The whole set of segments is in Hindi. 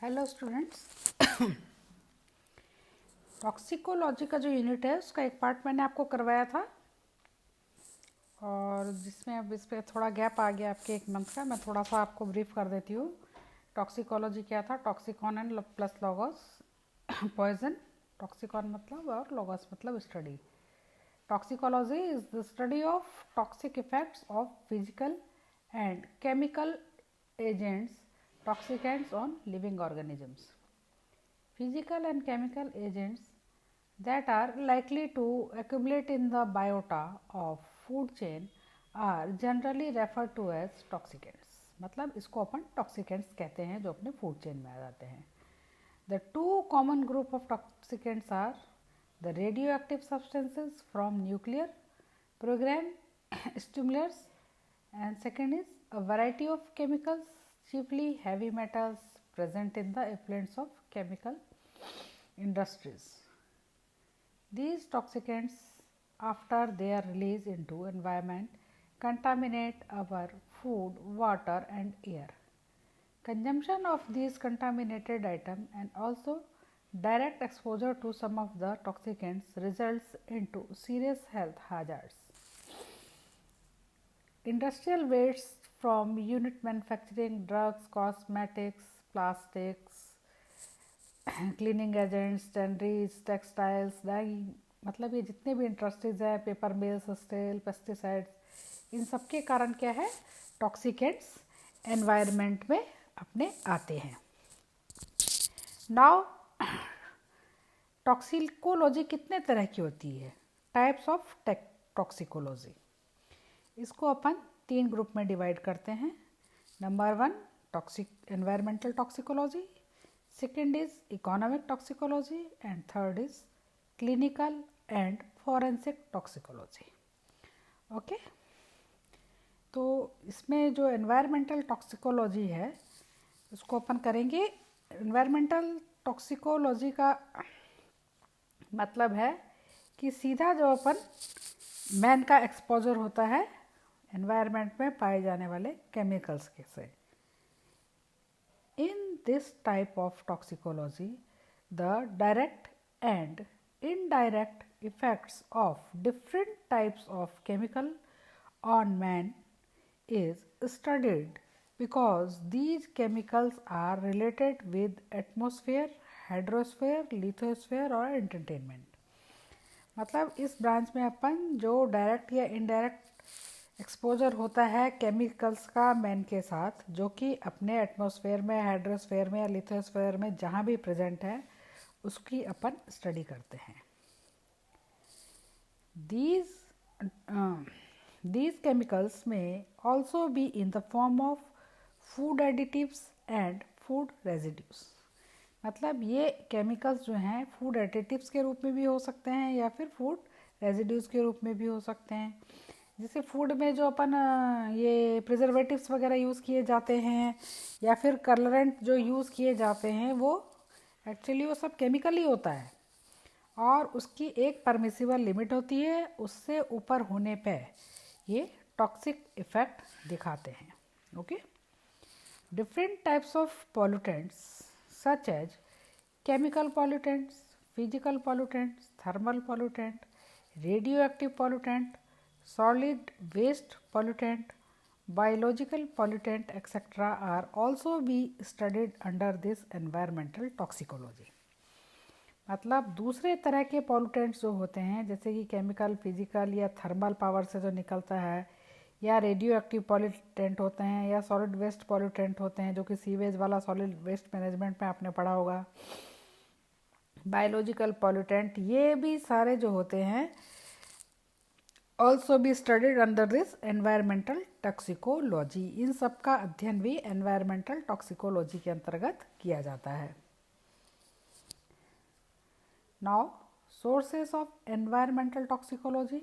Hello students. टॉक्सिकोलॉजी का जो यूनिट है उसका एक पार्ट मैंने आपको करवाया था और जिसमें अब इस पर थोड़ा गैप आ गया आपके एक मंथ का। मैं थोड़ा सा आपको ब्रीफ कर देती हूँ। टॉक्सिकोलॉजी क्या था? टॉक्सिकॉन एंड प्लस लॉगस पॉइजन। टॉक्सिकॉन मतलब और लॉगस मतलब study. Toxicology is the study of toxic effects of physical and chemical agents toxicants on living organisms. Physical and chemical agents that are likely to accumulate in the biota of food chain are generally referred to as toxicants. मतलब इसको अपन toxicants कहते हैं जो अपने food chain में आ जाते हैं. The two common group of toxicants are the radioactive substances from nuclear program stimulants, and second is a variety of chemicals, chiefly heavy metals present in the effluents of chemical industries. These toxicants, after their release into environment, contaminate our food, water and air. Consumption of these contaminated items and also direct exposure to some of the toxicants results into serious health hazards. Industrial waste from unit manufacturing, drugs, cosmetics, plastics, cleaning agents, tanneries, textiles, dyeing, मतलब ये जितने भी इंडस्ट्रीज है, पेपर मिल्स, स्टील, पेस्टिसाइड्स, इन सब के कारण क्या है? टॉक्सिकेंट्स एनवायरनमेंट में अपने आते हैं. नाउ टॉक्सिकोलॉजी कितने तरह की होती है? Types of toxicology. इसको अपन 3 ग्रुप में डिवाइड करते हैं. Number 1 toxic environmental toxicology, second is economic toxicology and third is clinical and forensic toxicology. Okay, तो इसमें जो एनवायरमेंटल टॉक्सिकोलॉजी है उसको अपन करेंगे. एनवायरमेंटल टॉक्सिकोलॉजी का मतलब है कि सीधा जो अपन मैन का एक्सपोजर होता है एनवायरनमेंट में पाए जाने वाले केमिकल्स के से. In this type of toxicology, the direct and indirect effects of different types of chemical on man is studied because these chemicals are related with atmosphere, hydrosphere, lithosphere और entertainment. मतलब इस ब्रांच में अपन जो डायरेक्ट या इनडायरेक्ट एक्सपोजर होता है केमिकल्स का मैन के साथ, जो कि अपने एटमॉस्फेयर में, हाइड्रोस्फेयर में या लिथोस्फेयर में जहाँ भी प्रेजेंट है, उसकी अपन स्टडी करते हैं. These chemicals may also be in the form of food additives and food residues. मतलब ये केमिकल्स जो हैं फूड एडिटिव्स के रूप में भी हो सकते हैं या फिर फूड रेजिड्यूज के रूप में भी हो सकते हैं. जैसे फूड में जो अपन ये प्रिजर्वेटिव्स वगैरह यूज़ किए जाते हैं या फिर कलरेंट जो यूज़ किए जाते हैं, वो एक्चुअली वो सब केमिकल ही होता है और उसकी एक परमिसिबल लिमिट होती है. उससे ऊपर होने पे ये टॉक्सिक इफेक्ट दिखाते हैं. Okay, different types of pollutants such as chemical pollutants, physical pollutants, thermal pollutant, radioactive pollutant, solid waste pollutant, biological pollutant etc. are also be studied under this environmental toxicology. मतलब दूसरे तरह के पॉल्यूटेंट्स जो होते हैं जैसे कि केमिकल, फिजिकल या थर्मल पावर से जो निकलता है, या रेडियो एक्टिव पॉल्यूटेंट होते हैं, या सॉलिड वेस्ट पॉल्यूटेंट होते हैं जो कि सीवेज वाला सॉलिड वेस्ट मैनेजमेंट में आपने पढ़ा होगा. बायोलॉजिकल पॉल्यूटेंट, ये भी सारे जो होते हैं also be studied under this environmental toxicology. इन सब का अध्ययन भी environmental toxicology के अंतर्गत किया जाता है. Now sources of environmental toxicology,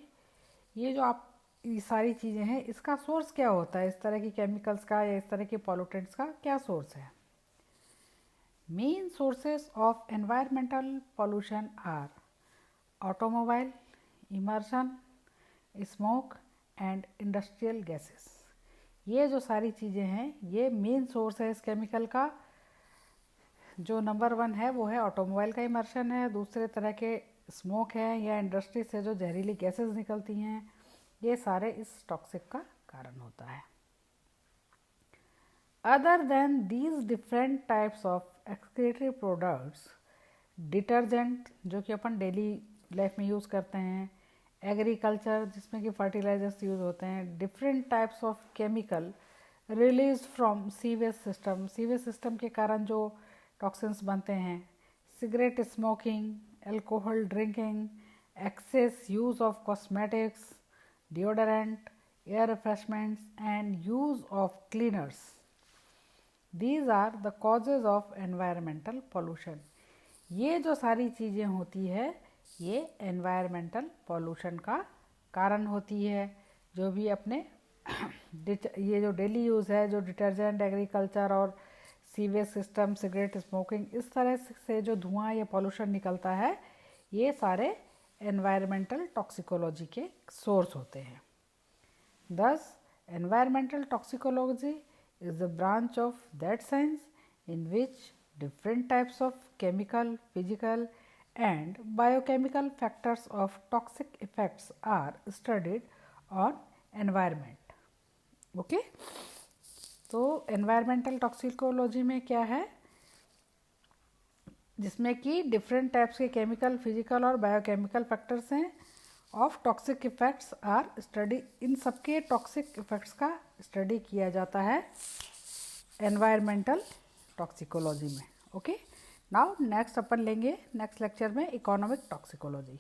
ये जो आप ये सारी चीज़ें हैं इसका सोर्स क्या होता है? इस तरह की केमिकल्स का या इस तरह के पॉल्यूटेंट्स का क्या सोर्स है? Main sources of environmental pollution are automobile, immersion, smoke and industrial gases. ये जो सारी चीज़ें हैं ये मेन सोर्स है इस केमिकल का जो नंबर 1 है वो है ऑटोमोबाइल का इमर्शन है, दूसरे तरह के स्मोक है या इंडस्ट्री से जो जहरीली गैसेस निकलती हैं, ये सारे इस टॉक्सिक का कारण होता है। Other than these different types of excretory products, detergent जो कि अपन डेली लाइफ में यूज़ करते हैं, एग्रीकल्चर जिसमें कि फर्टिलाइजर्स यूज़ होते हैं, different types of chemical release from sewage system के कारण जो टॉक्सिन्स बनते हैं, cigarette smoking, alcohol drinking, excess use of cosmetics, deodorant, air refreshments and use of cleaners, these are the causes of environmental pollution. ये जो सारी चीज़ें होती है ये एनवायरमेंटल पॉल्यूशन का कारण होती है। जो भी अपने ये जो डेली यूज़ है, जो डिटर्जेंट, एग्रीकल्चर और सीवेज सिस्टम, सिगरेट स्मोकिंग, इस तरह से जो धुआं या पॉल्यूशन निकलता है, ये सारे एनवायरमेंटल टॉक्सिकोलॉजी के सोर्स होते हैं। Thus, environmental toxicology is the branch of that science in which different types of chemical, physical and biochemical factors of toxic effects are studied on environment. Okay? तो environmental toxicology में क्या है, जिसमें कि डिफरेंट टाइप्स के केमिकल, फिजिकल और बायोकेमिकल फैक्टर्स हैं of toxic effects are study. इन सबके टॉक्सिक इफेक्ट्स का स्टडी किया जाता है एनवायरमेंटल टॉक्सिकोलॉजी में। ओके, नाउ नेक्स्ट अपन लेंगे नेक्स्ट लेक्चर में इकोनॉमिक टॉक्सिकोलॉजी।